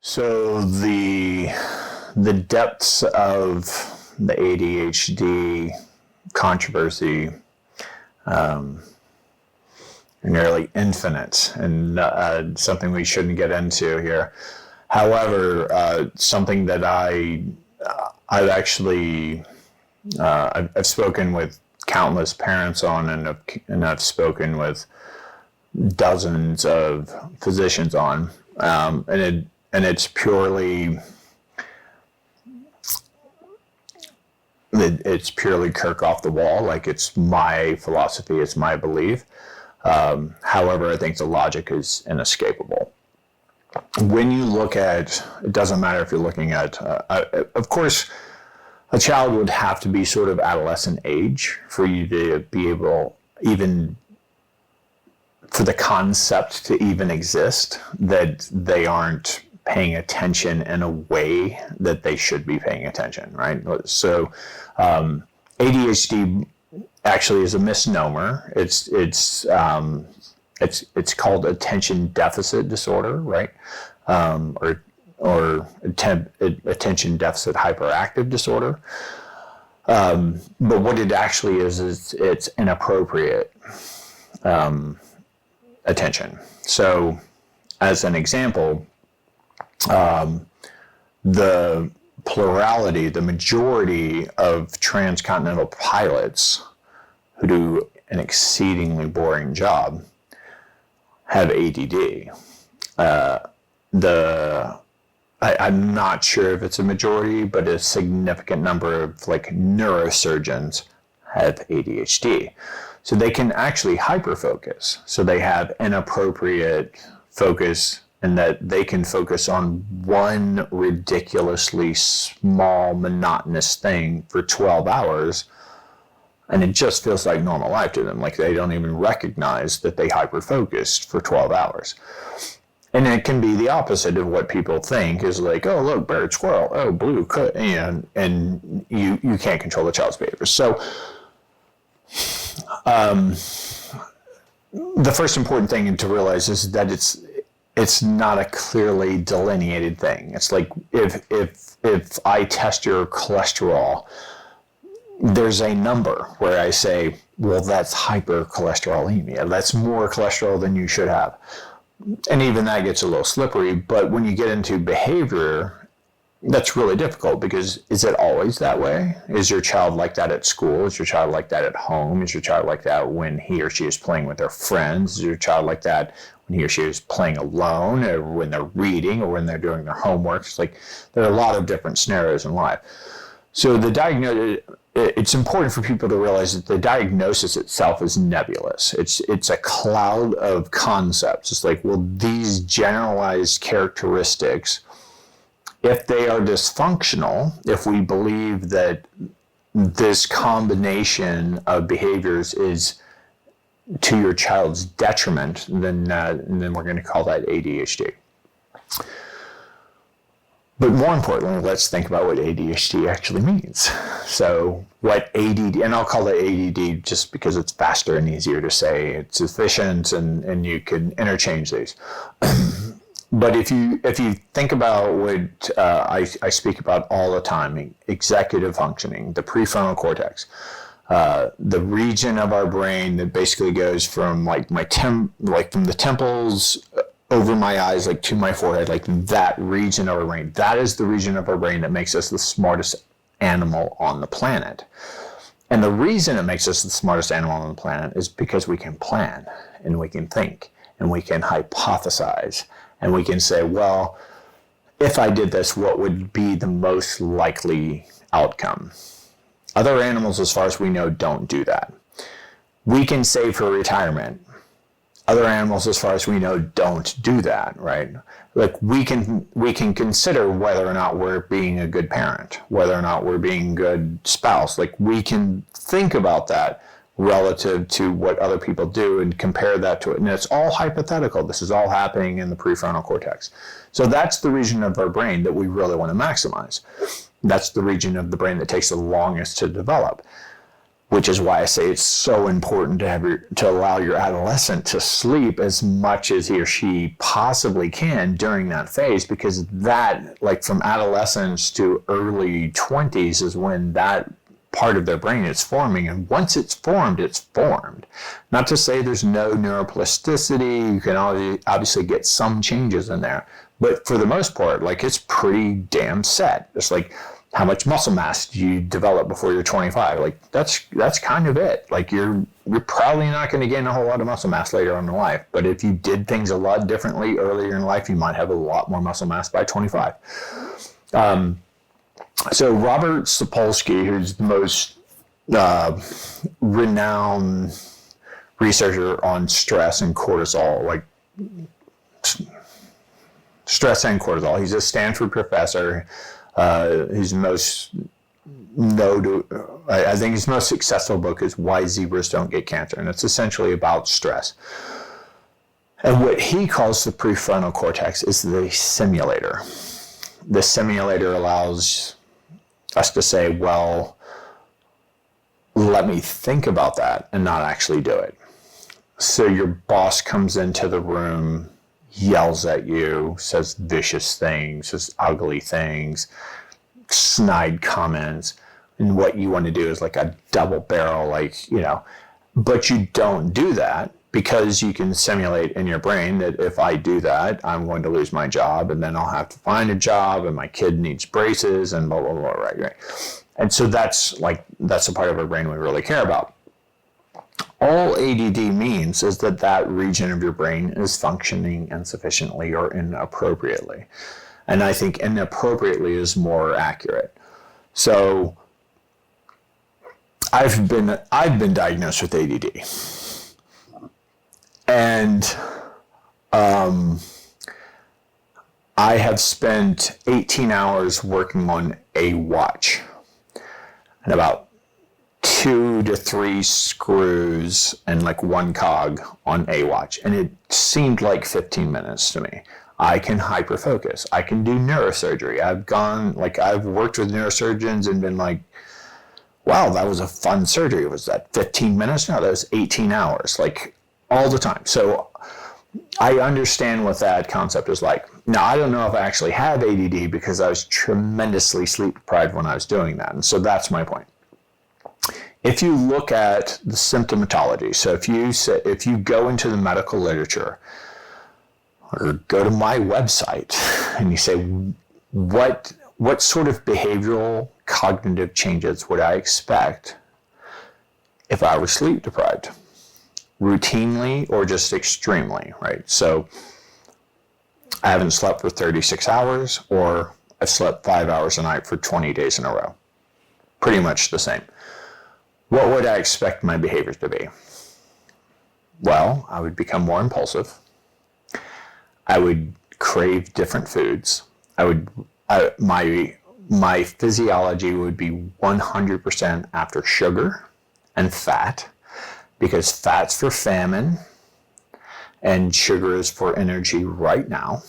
So the depths of the ADHD controversy are nearly infinite, and something we shouldn't get into here. However, something that I've actually I've spoken with countless parents on, and I've spoken with dozens of physicians on, and it's purely Kirk off the wall. Like, it's my philosophy, it's my belief. However, I think the logic is inescapable. When you look at, it doesn't matter if you're looking at, of course, a child would have to be sort of adolescent age for you to be able, even for the concept to even exist, that they aren't paying attention in a way that they should be paying attention, right? So ADHD actually is a misnomer. It's called attention deficit disorder, right? Or attention deficit hyperactive disorder. But what it actually is it's inappropriate attention. So, as an example, the plurality, the majority of transcontinental pilots who do an exceedingly boring job have ADD. I'm not sure if it's a majority, but a significant number of like neurosurgeons have ADHD. So they can actually hyperfocus. So they have inappropriate focus, and that they can focus on one ridiculously small, monotonous thing for 12 hours, and it just feels like normal life to them. Like, they don't even recognize that they hyperfocused for 12 hours. And it can be the opposite of what people think is like, oh, look, bird, squirrel, oh, blue, and you can't control the child's behavior. So the first important thing to realize is that it's not a clearly delineated thing. It's like if I test your cholesterol, there's a number where I say, well, that's hypercholesterolemia. That's more cholesterol than you should have. And even that gets a little slippery. But when you get into behavior, that's really difficult, because is it always that way? Is your child like that at school? Is your child like that at home? Is your child like that when he or she is playing with their friends? Is your child like that when he or she is playing alone, or when they're reading, or when they're doing their homework? It's like, there are a lot of different scenarios in life. So it's important for people to realize that the diagnosis itself is nebulous. It's a cloud of concepts. It's like, well, these generalized characteristics, if they are dysfunctional, if we believe that this combination of behaviors is to your child's detriment, then we're going to call that ADHD. But more importantly, let's think about what ADHD actually means. So what ADD, and I'll call it ADD just because it's faster and easier to say, it's efficient, and you can interchange these. But if you think about what I speak about all the time, executive functioning, the prefrontal cortex, the region of our brain that basically goes from from the temples over my eyes, like to my forehead, like that region of our brain. That is the region of our brain that makes us the smartest animal on the planet. And the reason it makes us the smartest animal on the planet is because we can plan, and we can think, and we can hypothesize, and we can say, well, if I did this, what would be the most likely outcome? Other animals, as far as we know, don't do that. We can save for retirement. Other animals, as far as we know, don't do that, right? Like, we can consider whether or not we're being a good parent, whether or not we're being a good spouse. Like, we can think about that relative to what other people do and compare that to it. And it's all hypothetical. This is all happening in the prefrontal cortex. So that's the region of our brain that we really want to maximize. That's the region of the brain that takes the longest to develop. which is why I say it's so important to allow your adolescent to sleep as much as he or she possibly can during that phase, because that, like from adolescence to early 20s, is when that part of their brain is forming. And once it's formed, it's formed. Not to say there's no neuroplasticity. You can obviously get some changes in there. But for the most part, like, it's pretty damn set. It's like, how much muscle mass do you develop before you're 25? Like, that's kind of it. Like, you're probably not going to gain a whole lot of muscle mass later on in life. But if you did things a lot differently earlier in life, you might have a lot more muscle mass by 25. So Robert Sapolsky, who's the most renowned researcher on stress and cortisol, like stress and cortisol, he's a Stanford professor. His most I think his most successful book is Why Zebras Don't Get Cancer, and it's essentially about stress. And what he calls the prefrontal cortex is the simulator. The simulator allows us to say, well, let me think about that and not actually do it. So your boss comes into the room, yells at you, says vicious things, says ugly things, snide comments, and what you want to do is like a double barrel, like, but you don't do that because you can simulate in your brain that if I do that, I'm going to lose my job, and then I'll have to find a job, and my kid needs braces, and blah, blah, blah, right. And so that's a part of our brain we really care about. All ADD means is that region of your brain is functioning insufficiently or inappropriately. And I think inappropriately is more accurate. So I've been diagnosed with ADD. And I have spent 18 hours working on a watch and about 2 to 3 screws and like 1 cog on a watch. And it seemed like 15 minutes to me. I can hyperfocus. I can do neurosurgery. I've worked with neurosurgeons and been like, wow, that was a fun surgery. Was that 15 minutes? No, that was 18 hours, like all the time. So I understand what that concept is like. Now, I don't know if I actually have ADD because I was tremendously sleep deprived when I was doing that. And so that's my point. If you look at the symptomatology, so if you go into the medical literature or go to my website and you say, what sort of behavioral cognitive changes would I expect if I were sleep deprived? Routinely or just extremely, right? So I haven't slept for 36 hours, or I've slept 5 hours a night for 20 days in a row. Pretty much the same. What would I expect my behaviors to be? Well, I would become more impulsive. I would crave different foods. My physiology would be 100% after sugar and fat, because fat's for famine and sugar is for energy right now.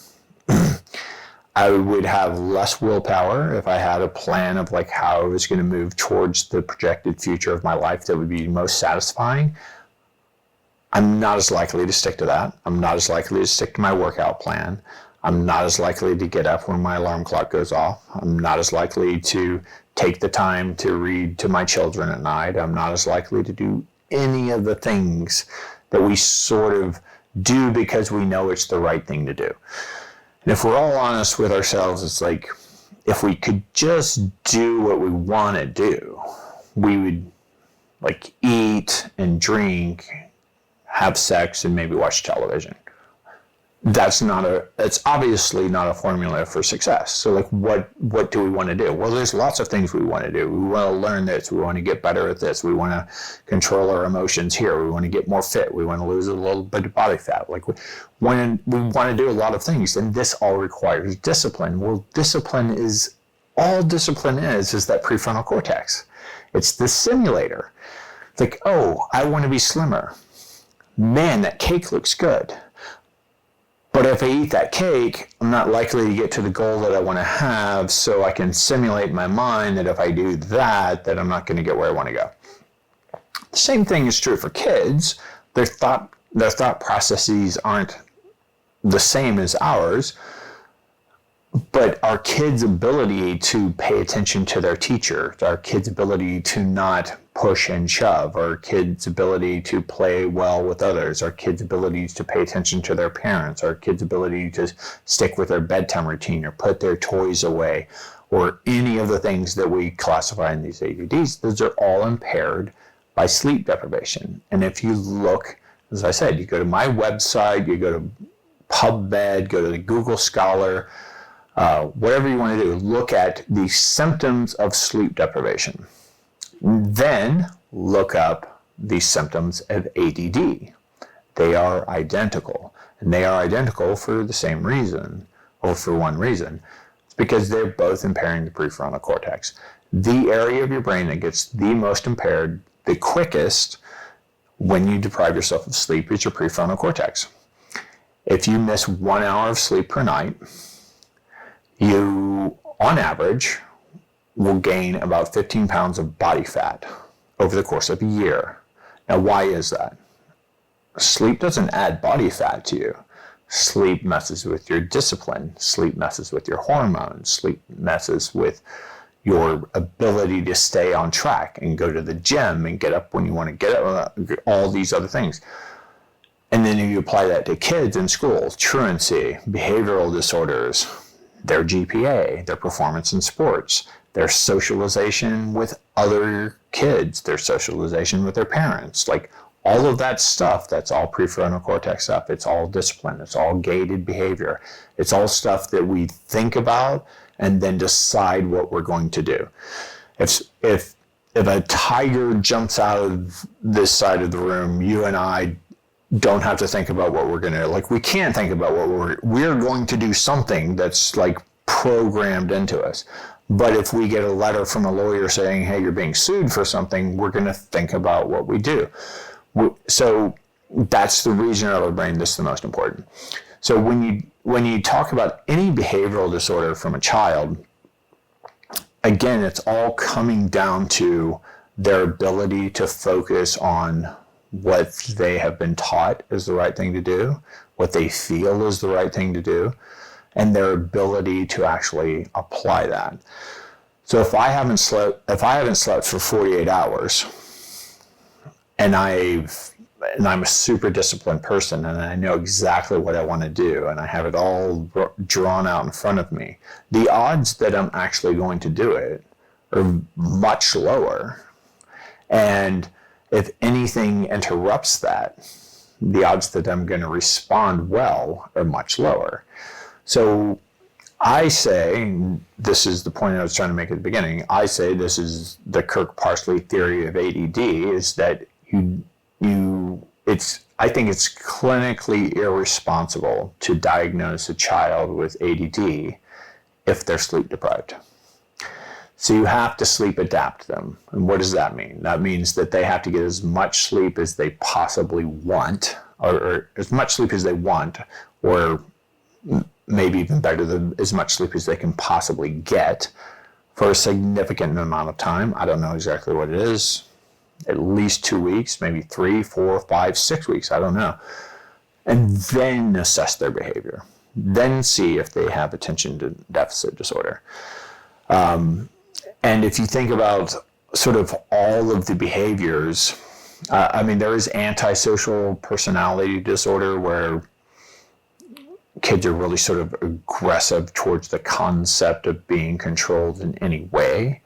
I would have less willpower if I had a plan of like how I was going to move towards the projected future of my life that would be most satisfying. I'm not as likely to stick to that. I'm not as likely to stick to my workout plan. I'm not as likely to get up when my alarm clock goes off. I'm not as likely to take the time to read to my children at night. I'm not as likely to do any of the things that we sort of do because we know it's the right thing to do. And if we're all honest with ourselves, it's like, if we could just do what we want to do, we would like eat and drink, have sex, and maybe watch television. It's obviously not a formula for success. So like, what do we want to do? Well, there's lots of things we want to do. We want to learn this. We want to get better at this. We want to control our emotions here. We want to get more fit. We want to lose a little bit of body fat. Like we want to do a lot of things, and this all requires discipline. Well, discipline is that prefrontal cortex. It's the simulator. It's like, oh, I want to be slimmer. Man, that cake looks good. But if I eat that cake, I'm not likely to get to the goal that I want to have, so I can simulate in my mind that if I do that I'm not going to get where I want to go. The same thing is true for kids. Their thought processes aren't the same as ours, but our kids' ability to pay attention to their teacher, our kids' ability to not push and shove, our kids' ability to play well with others, our kids' abilities to pay attention to their parents, our kids' ability to stick with their bedtime routine or put their toys away, or any of the things that we classify in these ADDs, those are all impaired by sleep deprivation. And if you look, as I said, you go to my website, you go to PubMed, go to the Google Scholar, whatever you want to do, look at the symptoms of sleep deprivation. Then look up the symptoms of ADD. They are identical. And they are identical for the same reason, or for one reason. It's because they're both impairing the prefrontal cortex. The area of your brain that gets the most impaired the quickest when you deprive yourself of sleep is your prefrontal cortex. If you miss 1 hour of sleep per night, you, on average, will gain about 15 pounds of body fat over the course of a year. Now, why is that? Sleep doesn't add body fat to you. Sleep messes with your discipline. Sleep messes with your hormones. Sleep messes with your ability to stay on track and go to the gym and get up when you want to get up, all these other things. And then you apply that to kids in school, truancy, behavioral disorders, their GPA, their performance in sports, their socialization with other kids, their socialization with their parents, like all of that stuff, that's all prefrontal cortex stuff. It's all discipline. It's all gated behavior. It's all stuff that we think about and then decide what we're going to do. If a tiger jumps out of this side of the room, you and I don't have to think about what we're going to, like we can think about what we're going to do something that's like programmed into us. But if we get a letter from a lawyer saying, hey, you're being sued for something, we're going to think about what we do. So that's the region of our brain that's the most important. So when you talk about any behavioral disorder from a child, again, it's all coming down to their ability to focus on what they have been taught is the right thing to do, what they feel is the right thing to do, and their ability to actually apply that. So if I haven't slept for 48 hours, and I'm a super disciplined person and I know exactly what I want to do and I have it all drawn out in front of me, the odds that I'm actually going to do it are much lower. And if anything interrupts that, the odds that I'm going to respond well are much lower. So I say, this is the point I was trying to make at the beginning, I say this is the Kirk-Parsley theory of ADD, is that I think it's clinically irresponsible to diagnose a child with ADD if they're sleep deprived. So you have to sleep adapt them. And what does that mean? That means that they have to get as much sleep as they possibly want, or as much sleep as they want, or maybe even better, than as much sleep as they can possibly get for a significant amount of time. I don't know exactly what it is. At least 2 weeks, maybe 3, 4, 5, 6 weeks, I don't know. And then assess their behavior. Then see if they have attention deficit disorder. And if you think about sort of all of the behaviors, there is antisocial personality disorder where kids are really sort of aggressive towards the concept of being controlled in any way.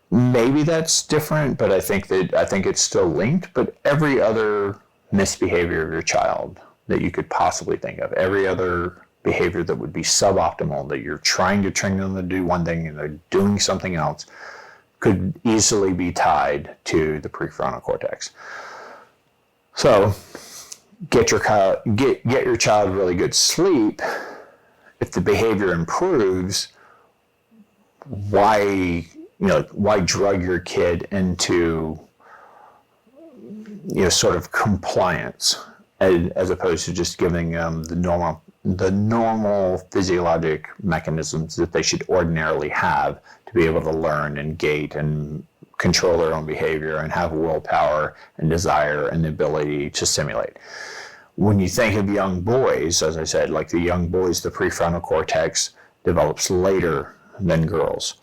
Maybe that's different, but I think it's still linked. But every other misbehavior of your child that you could possibly think of, every other behavior that would be suboptimal, that you're trying to train them to do one thing and they're doing something else, could easily be tied to the prefrontal cortex. So get your child really good sleep. If the behavior improves, why drug your kid into sort of compliance as opposed to just giving them the normal physiologic mechanisms that they should ordinarily have to be able to learn and gate and control their own behavior and have willpower and desire and the ability to simulate. When you think of young boys, as I said, like the young boys, the prefrontal cortex develops later than girls.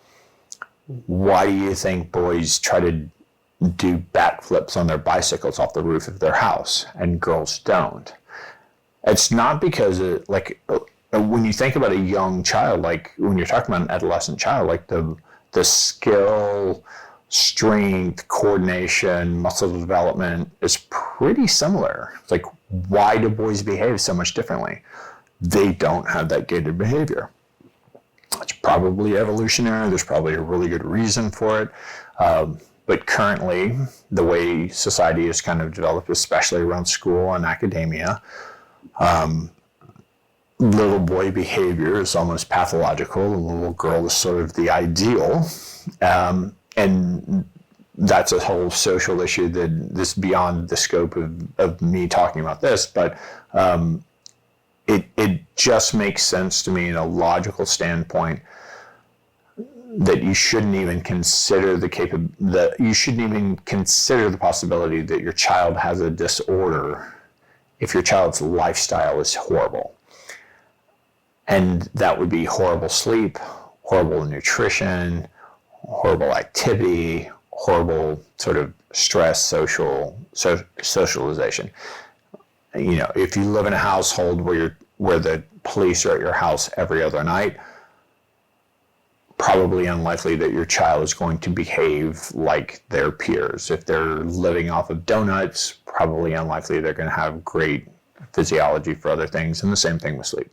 Why do you think boys try to do backflips on their bicycles off the roof of their house and girls don't? It's not because when you think about a young child, like when you're talking about an adolescent child, like the skill, strength, coordination, muscle development is pretty similar. It's like, why do boys behave so much differently? They don't have that gated behavior. It's probably evolutionary. There's probably a really good reason for it. But currently, the way society is kind of developed, especially around school and academia, little boy behavior is almost pathological. The little girl is sort of the ideal. And that's a whole social issue that is beyond the scope of me talking about this. But it just makes sense to me in a logical standpoint that you shouldn't even consider you shouldn't even consider the possibility that your child has a disorder if your child's lifestyle is horrible. And that would be horrible sleep, horrible nutrition, horrible activity, horrible sort of stress, socialization. You know, if you live in a household where the police are at your house every other night, probably unlikely that your child is going to behave like their peers. If they're living off of donuts, probably unlikely they're going to have great physiology for other things, and the same thing with sleep.